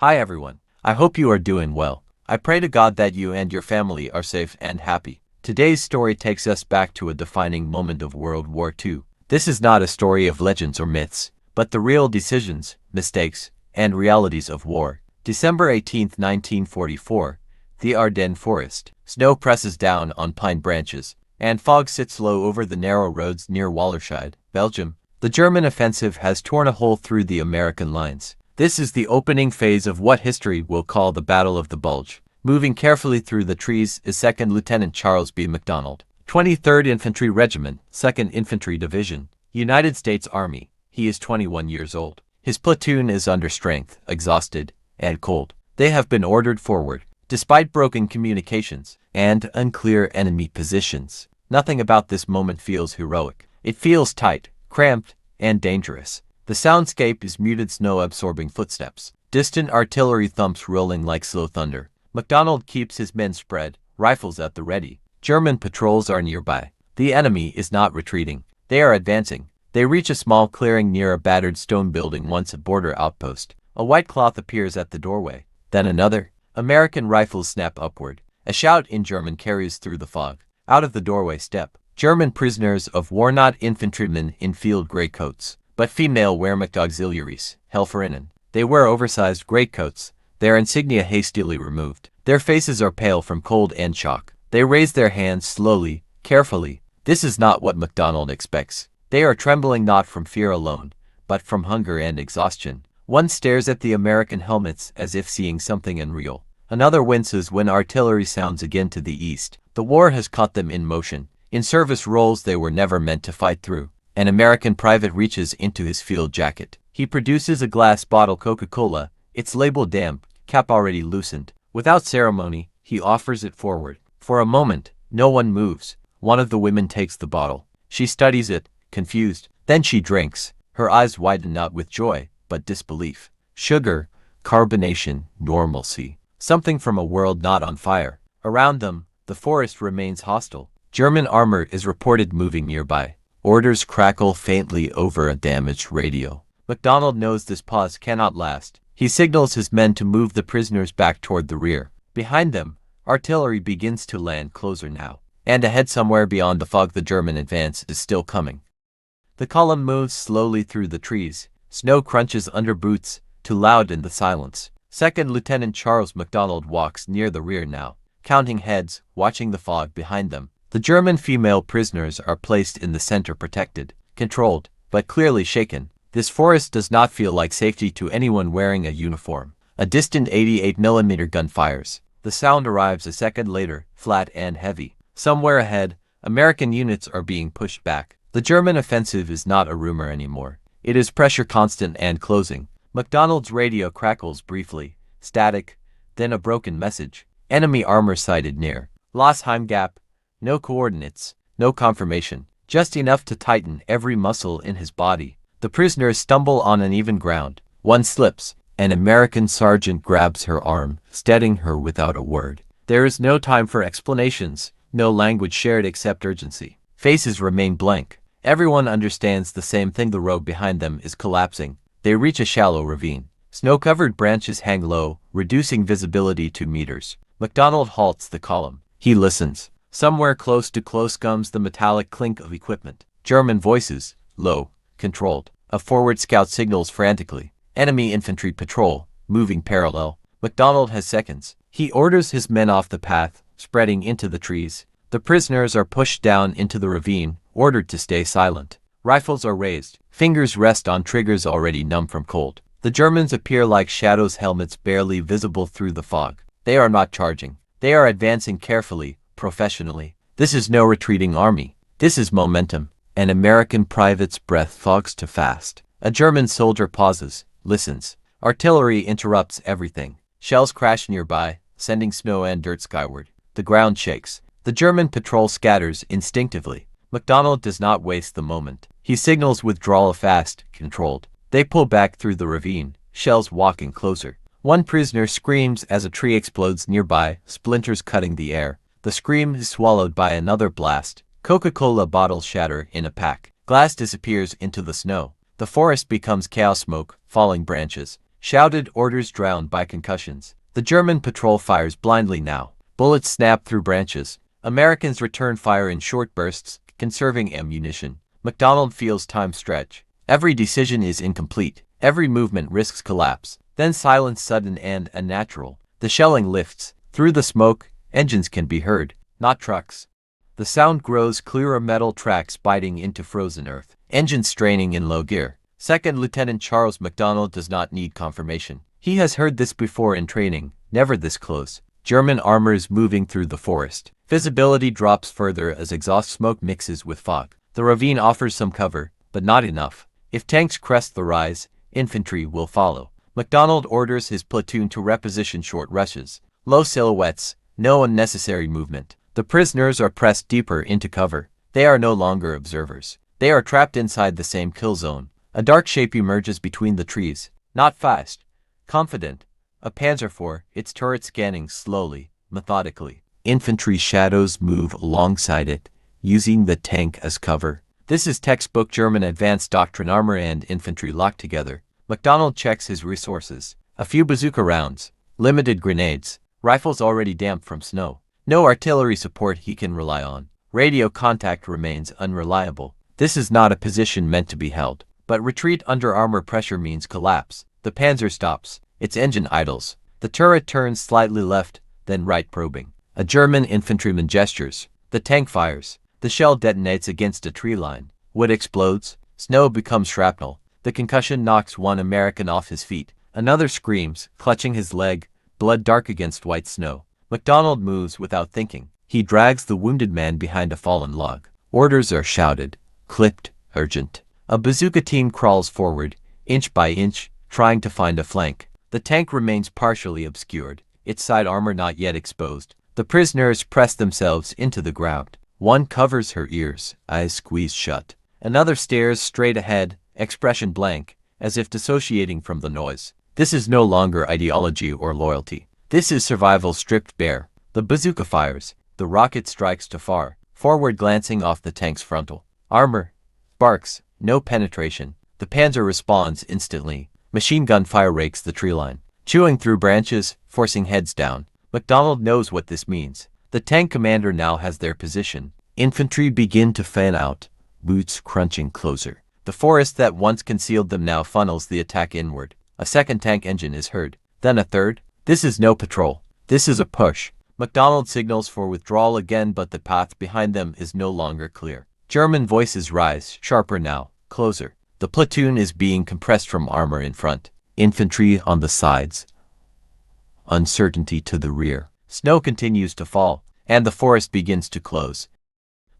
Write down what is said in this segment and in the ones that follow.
Hi everyone. I hope you are doing well. I pray to God that you and your family are safe and happy. Today's story takes us back to a defining moment of World War II. This is not a story of legends or myths, but the real decisions, mistakes, and realities of war. December 18, 1944, the Ardennes Forest. Snow presses down on pine branches, and fog sits low over the narrow roads near Wallerscheid, Belgium. The German offensive has torn a hole through the American lines. This is the opening phase of what history will call the Battle of the Bulge. Moving carefully through the trees is 2nd Lieutenant Charles B. MacDonald, 23rd Infantry Regiment, 2nd Infantry Division, United States Army. He is 21 years old. His platoon is under strength, exhausted, and cold. They have been ordered forward. Despite broken communications and unclear enemy positions, nothing about this moment feels heroic. It feels tight, cramped, and dangerous. The soundscape is muted snow-absorbing footsteps, distant artillery thumps rolling like slow thunder. MacDonald keeps his men spread, rifles at the ready. German patrols are nearby. The enemy is not retreating. They are advancing. They reach a small clearing near a battered stone building, once a border outpost. A white cloth appears at the doorway. Then another. American rifles snap upward. A shout in German carries through the fog. Out of the doorway step German prisoners of war, not infantrymen in field gray coats, but female Wehrmacht auxiliaries, Helferinnen. They wear oversized greatcoats, their insignia hastily removed. Their faces are pale from cold and shock. They raise their hands slowly, carefully. This is not what MacDonald expects. They are trembling not from fear alone, but from hunger and exhaustion. One stares at the American helmets as if seeing something unreal. Another winces when artillery sounds again to the east. The war has caught them in motion, in service roles they were never meant to fight through. An American private reaches into his field jacket. He produces a glass bottle Coca-Cola, its label damp, cap already loosened. Without ceremony, he offers it forward. For a moment, no one moves. One of the women takes the bottle. She studies it, confused. Then she drinks. Her eyes widen not with joy, but disbelief. Sugar, carbonation, normalcy. Something from a world not on fire. Around them, the forest remains hostile. German armor is reported moving nearby. Orders crackle faintly over a damaged radio. MacDonald knows this pause cannot last. He signals his men to move the prisoners back toward the rear. Behind them, artillery begins to land closer now. And ahead, somewhere beyond the fog, the German advance is still coming. The column moves slowly through the trees. Snow crunches under boots, too loud in the silence. 2nd Lieutenant Charles MacDonald walks near the rear now, counting heads, watching the fog behind them. The German female prisoners are placed in the center, protected, controlled, but clearly shaken. This forest does not feel like safety to anyone wearing a uniform. A distant 88mm gun fires. The sound arrives a second later, flat and heavy. Somewhere ahead, American units are being pushed back. The German offensive is not a rumor anymore. It is pressure, constant and closing. MacDonald's radio crackles briefly, static, then a broken message. Enemy armor sighted near. Losheim Gap. No coordinates, no confirmation, just enough to tighten every muscle in his body. The prisoners stumble on uneven ground. One slips. An American sergeant grabs her arm, steadying her without a word. There is no time for explanations, no language shared except urgency. Faces remain blank. Everyone understands the same thing. The road behind them is collapsing. They reach a shallow ravine. Snow-covered branches hang low, reducing visibility to meters. MacDonald halts the column. He listens. Somewhere close comes the metallic clink of equipment. German voices, low, controlled. A forward scout signals frantically. Enemy infantry patrol, moving parallel. MacDonald has seconds. He orders his men off the path, spreading into the trees. The prisoners are pushed down into the ravine, ordered to stay silent. Rifles are raised. Fingers rest on triggers already numb from cold. The Germans appear like shadows, helmets barely visible through the fog. They are not charging. They are advancing carefully, professionally. This is no retreating army. This is momentum. An American private's breath fogs too fast. A German soldier pauses, listens. Artillery interrupts everything. Shells crash nearby, sending snow and dirt skyward. The ground shakes. The German patrol scatters instinctively. MacDonald does not waste the moment. He signals withdrawal, fast, controlled. They pull back through the ravine, shells walking closer. One prisoner screams as a tree explodes nearby, splinters cutting the air. The scream is swallowed by another blast. Coca-Cola bottles shatter in a pack. Glass disappears into the snow. The forest becomes chaos, smoke, falling branches, Shouted orders drowned by concussions. The German patrol fires blindly now. Bullets snap through branches. Americans return fire in short bursts, conserving ammunition. MacDonald feels time stretch. Every decision is incomplete. Every movement risks collapse. Then silence sudden and unnatural. The shelling lifts. Through the smoke, engines can be heard, not trucks. The sound grows clearer, metal tracks biting into frozen earth. Engines straining in low gear. Second Lieutenant Charles MacDonald does not need confirmation. He has heard this before in training, never this close. German armor is moving through the forest. Visibility drops further as exhaust smoke mixes with fog. The ravine offers some cover, but not enough. If tanks crest the rise, infantry will follow. MacDonald orders his platoon to reposition short rushes. Low silhouettes, no unnecessary movement. The prisoners are pressed deeper into cover. They are no longer observers. They are trapped inside the same kill zone. A dark shape emerges between the trees. Not fast. Confident. A Panzer IV, its turret scanning slowly, methodically. Infantry shadows move alongside it, using the tank as cover. This is textbook German advanced doctrine, armor and infantry locked together. MacDonald checks his resources. A few bazooka rounds. Limited grenades. Rifles already damp from snow. No artillery support he can rely on. Radio contact remains unreliable. This is not a position meant to be held. But retreat under armor pressure means collapse. The Panzer stops. Its engine idles. The turret turns slightly left, then right, probing. A German infantryman gestures. The tank fires. The shell detonates against a tree line. Wood explodes. Snow becomes shrapnel. The concussion knocks one American off his feet. Another screams, clutching his leg, blood dark against white snow. MacDonald moves without thinking. He drags the wounded man behind a fallen log. Orders are shouted, clipped, urgent. A bazooka team crawls forward, inch by inch, trying to find a flank. The tank remains partially obscured, its side armor not yet exposed. The prisoners press themselves into the ground. One covers her ears, eyes squeezed shut. Another stares straight ahead, expression blank, as if dissociating from the noise. This is no longer ideology or loyalty. This is survival stripped bare. The bazooka fires. The rocket strikes too far, forward glancing off the tank's frontal. Armor. Sparks. No penetration. The Panzer responds instantly. Machine gun fire rakes the tree line, chewing through branches, forcing heads down. MacDonald knows what this means. The tank commander now has their position. Infantry begin to fan out, boots crunching closer. The forest that once concealed them now funnels the attack inward. A second tank engine is heard, then a third. This is no patrol. This is a push. MacDonald signals for withdrawal again, but the path behind them is no longer clear. German voices rise, sharper now, closer. The platoon is being compressed from armor in front. Infantry on the sides. Uncertainty to the rear. Snow continues to fall, and the forest begins to close.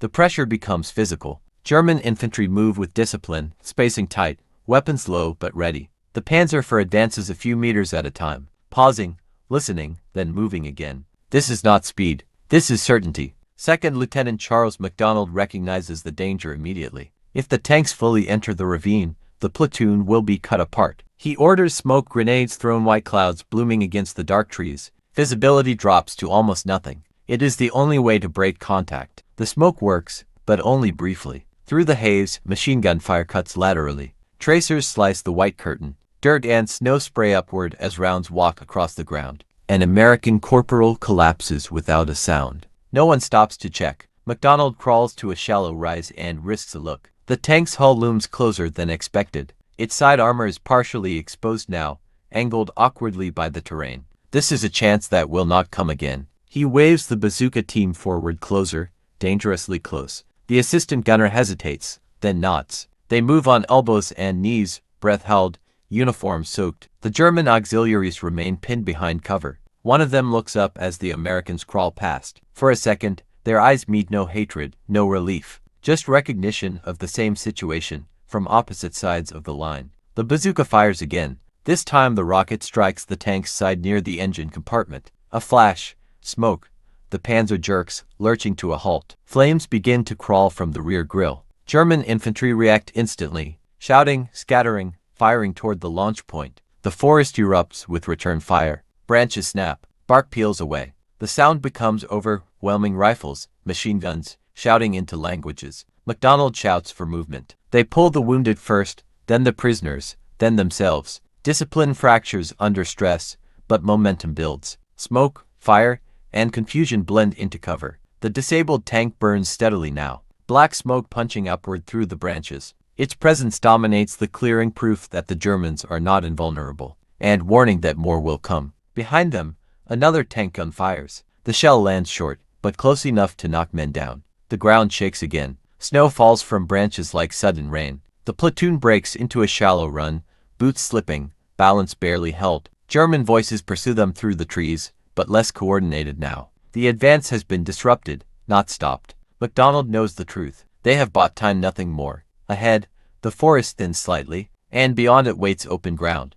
The pressure becomes physical. German infantry move with discipline, spacing tight, weapons low but ready. The Panzer IV advances a few meters at a time, pausing, listening, then moving again. This is not speed. This is certainty. Second Lieutenant Charles MacDonald recognizes the danger immediately. If the tanks fully enter the ravine, the platoon will be cut apart. He orders smoke grenades thrown, white clouds blooming against the dark trees. Visibility drops to almost nothing. It is the only way to break contact. The smoke works, but only briefly. Through the haze, machine gun fire cuts laterally. Tracers slice the white curtain. Dirt and snow spray upward as rounds walk across the ground. An American corporal collapses without a sound. No one stops to check. MacDonald crawls to a shallow rise and risks a look. The tank's hull looms closer than expected. Its side armor is partially exposed now, angled awkwardly by the terrain. This is a chance that will not come again. He waves the bazooka team forward closer, dangerously close. The assistant gunner hesitates, then nods. They move on elbows and knees, breath held, uniform soaked. The German auxiliaries remain pinned behind cover. One of them looks up as the Americans crawl past. For a second, their eyes meet, no hatred, no relief. Just recognition of the same situation, from opposite sides of the line. The bazooka fires again. This time the rocket strikes the tank's side near the engine compartment. A flash, smoke. The Panzer jerks, lurching to a halt. Flames begin to crawl from the rear grille. German infantry react instantly, shouting, scattering, firing toward the launch point. The forest erupts with return fire. Branches snap. Bark peels away. The sound becomes overwhelming. Rifles, machine guns, shouting into languages. MacDonald shouts for movement. They pull the wounded first, then the prisoners, then themselves. Discipline fractures under stress, but momentum builds. Smoke, fire, and confusion blend into cover. The disabled tank burns steadily now, black smoke punching upward through the branches. Its presence dominates the clearing, proof that the Germans are not invulnerable, and warning that more will come. Behind them, another tank gun fires. The shell lands short, but close enough to knock men down. The ground shakes again. Snow falls from branches like sudden rain. The platoon breaks into a shallow run, boots slipping, balance barely held. German voices pursue them through the trees, but less coordinated now. The advance has been disrupted, not stopped. MacDonald knows the truth. They have bought time, nothing more. Ahead, the forest thins slightly, and beyond it waits open ground.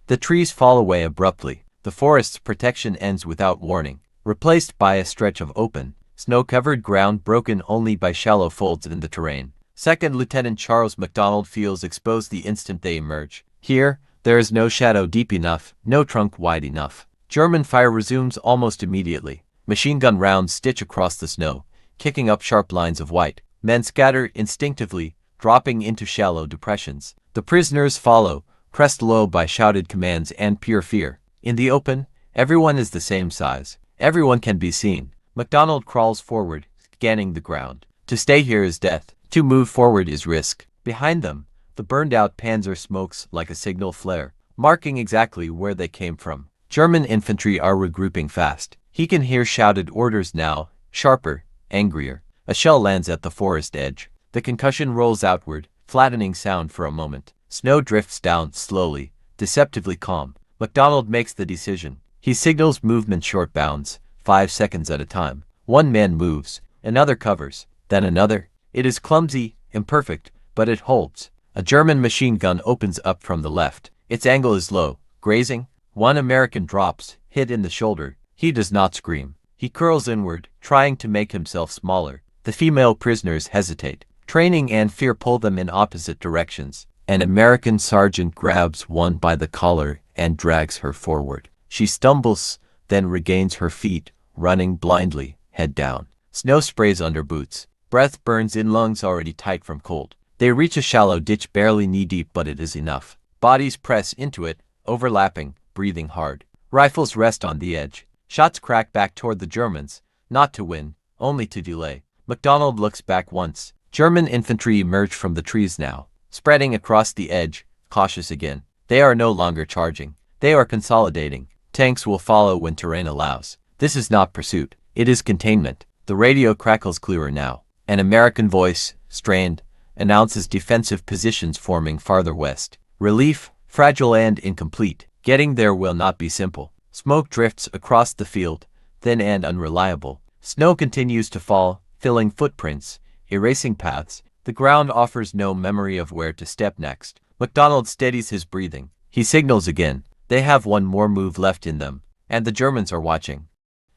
The trees fall away abruptly. The forest's protection ends without warning, replaced by a stretch of open, snow-covered ground broken only by shallow folds in the terrain. Second Lieutenant Charles MacDonald feels exposed the instant they emerge. Here, there is no shadow deep enough, no trunk wide enough. German fire resumes almost immediately. Machine gun rounds stitch across the snow, kicking up sharp lines of white. Men scatter instinctively, dropping into shallow depressions. The prisoners follow, pressed low by shouted commands and pure fear. In the open, everyone is the same size. Everyone can be seen. MacDonald crawls forward, scanning the ground. To stay here is death. To move forward is risk. Behind them, the burned-out Panzer smokes like a signal flare, marking exactly where they came from. German infantry are regrouping fast. He can hear shouted orders now, sharper, angrier. A shell lands at the forest edge. The concussion rolls outward, flattening sound for a moment. Snow drifts down slowly, deceptively calm. MacDonald makes the decision. He signals movement short bounds, 5 seconds at a time. One man moves, another covers, then another. It is clumsy, imperfect, but it holds. A German machine gun opens up from the left. Its angle is low, grazing. One American drops, hit in the shoulder. He does not scream. He curls inward, trying to make himself smaller. The female prisoners hesitate. Training and fear pull them in opposite directions. An American sergeant grabs one by the collar and drags her forward. She stumbles, then regains her feet, running blindly, head down. Snow sprays under boots. Breath burns in lungs already tight from cold. They reach a shallow ditch barely knee-deep, but it is enough. Bodies press into it, overlapping, breathing hard. Rifles rest on the edge. Shots crack back toward the Germans, not to win, only to delay. MacDonald looks back once. German infantry emerge from the trees now, spreading across the edge, cautious again. They are no longer charging. They are consolidating. Tanks will follow when terrain allows. This is not pursuit. It is containment. The radio crackles clearer now. An American voice, strained, announces defensive positions forming farther west. Relief, fragile and incomplete. Getting there will not be simple. Smoke drifts across the field, thin and unreliable. Snow continues to fall, filling footprints, erasing paths. The ground offers no memory of where to step next. MacDonald steadies his breathing. He signals again. They have one more move left in them, and the Germans are watching.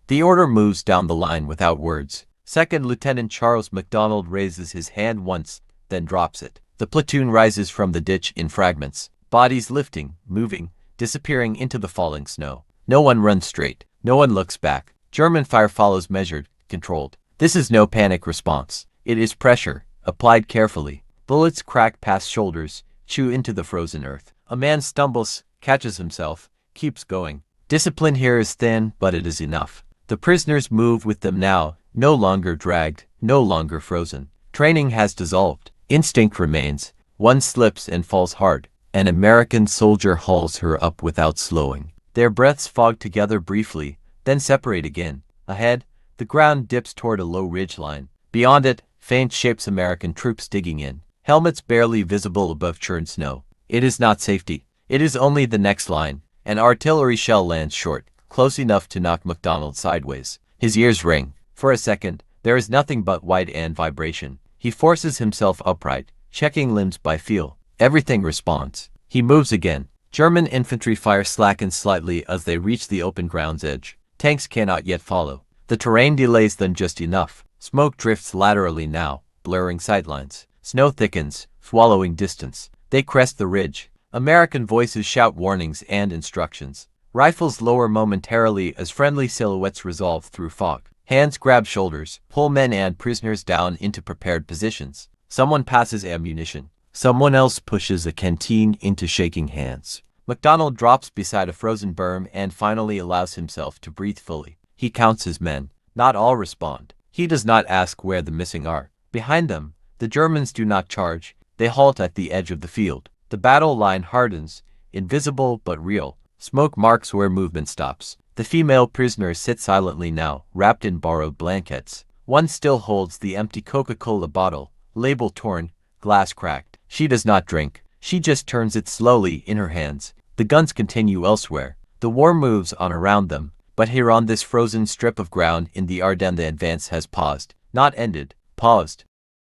The order moves down the line without words. Second Lieutenant Charles MacDonald raises his hand once, then drops it. The platoon rises from the ditch in fragments, bodies lifting, moving, disappearing into the falling snow. No one runs straight. No one looks back. German fire follows, measured, controlled. This is no panic response. It is pressure, applied carefully. Bullets crack past shoulders, chew into the frozen earth. A man stumbles, catches himself, keeps going. Discipline here is thin, but it is enough. The prisoners move with them now, no longer dragged, no longer frozen. Training has dissolved. Instinct remains. One slips and falls hard. An American soldier hauls her up without slowing. Their breaths fog together briefly, then separate again. Ahead, the ground dips toward a low ridgeline. Beyond it, faint shapes American troops digging in. Helmets barely visible above churned snow. It is not safety. It is only the next line. An artillery shell lands short, close enough to knock MacDonald sideways. His ears ring. For a second, there is nothing but white and vibration. He forces himself upright, checking limbs by feel. Everything responds. He moves again. German infantry fire slackens slightly as they reach the open ground's edge. Tanks cannot yet follow. The terrain delays them just enough. Smoke drifts laterally now, blurring sightlines. Snow thickens, swallowing distance. They crest the ridge. American voices shout warnings and instructions. Rifles lower momentarily as friendly silhouettes resolve through fog. Hands grab shoulders, pull men and prisoners down into prepared positions. Someone passes ammunition. Someone else pushes a canteen into shaking hands. MacDonald drops beside a frozen berm and finally allows himself to breathe fully. He counts his men. Not all respond. He does not ask where the missing are. Behind them, the Germans do not charge. They halt at the edge of the field. The battle line hardens, invisible but real. Smoke marks where movement stops. The female prisoners sit silently now, wrapped in borrowed blankets. One still holds the empty Coca-Cola bottle, label torn, glass cracked. She does not drink. She just turns it slowly in her hands. The guns continue elsewhere. The war moves on around them. But here on this frozen strip of ground in the Ardennes, the advance has paused. Not ended. Paused.